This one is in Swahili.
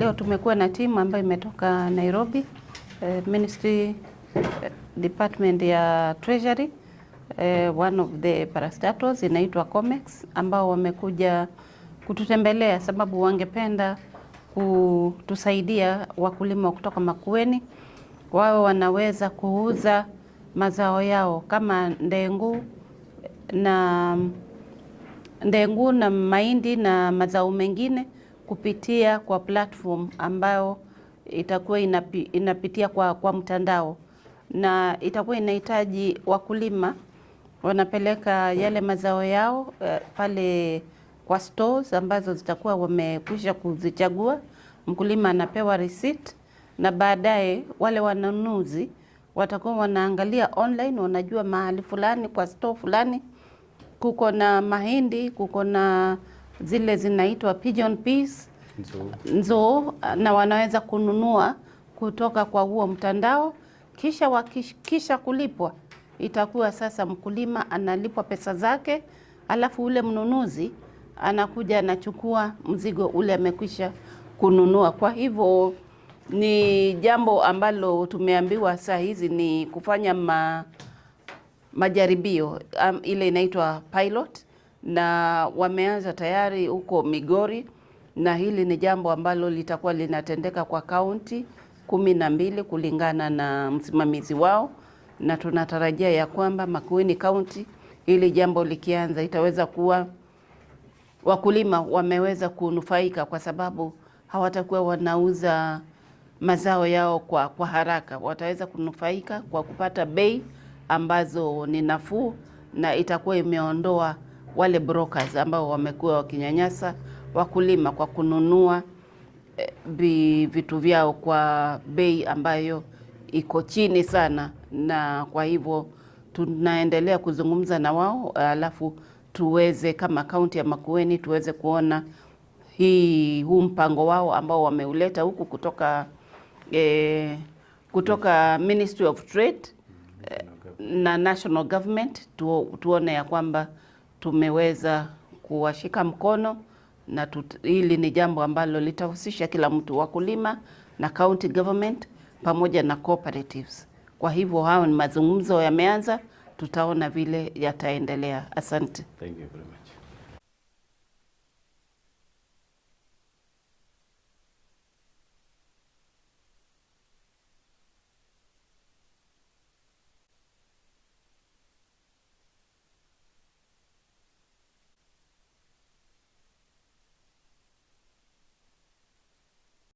Leo tumekuwa na timu ambayo imetoka Nairobi, Ministry Department ya Treasury, one of the parastatals inaitwa COMEX, ambao wamekuja kututembelea sababu wangependa kutusaidia wakulima kutoka Makueni. Wao wanaweza kuuza mazao yao kama ndengu na mahindi na mazao mengine kupitia kwa platform ambayo itakuwa inapitia kwa mtandao, na itakuwa inahitaji wakulima wanapeleka yale mazao yao pale kwa stores ambazo zitakuwa wamekwisha kuzichagua. Mkulima anapewa receipt, na baadaye wale wanunuzi watakuwa wanaangalia online, wanajua mahali fulani kwa store fulani kuko na mahindi, kuko na zile zinaitwa pigeon peas, nzo, na wanaweza kununua kutoka kwa huo mtandao. Kisha kulipwa, itakuwa sasa mkulima analipwa pesa zake, alafu ule mnunuzi anakuja anachukua mzigo ule amekwisha kununua. Kwa hivyo ni jambo ambalo tumeambiwa saa hizi ni kufanya majaribio, ile inaitwa pilot, na wameanza tayari huko Migori, na hili ni jambo ambalo litakuwa linatendeka kwa kaunti 12 kulingana na msimamizi wao, na tunatarajia ya kwamba Makueni County hili jambo likianza itaweza kuwa wakulima wameweza kunufaika, kwa sababu hawatakuwa wanauza mazao yao kwa haraka. Wataweza kunufaika kwa kupata bei ambazo ni nafuu, na itakuwa imeondoa wale brokers ambao wamekuwa wakinyanyasa wakulima kwa kununua vitu vyao kwa bei ambayo iko chini sana. Na kwa hivyo tunaendelea kuzungumza na wao, alafu tuweze kama kaunti ya Makueni tuweze kuona huu mpango wao ambao wameuleta huku kutoka Ministry of Trade na National Government, tuone ya kwamba tumeweza kuwashika mkono, na hili ni jambo ambalo litahusisha kila mtu, wakulima na county government pamoja na cooperatives. Kwa hivyo hao ni mazungumzo yameanza, tutaona vile yataendelea. Asante. Thank you very much.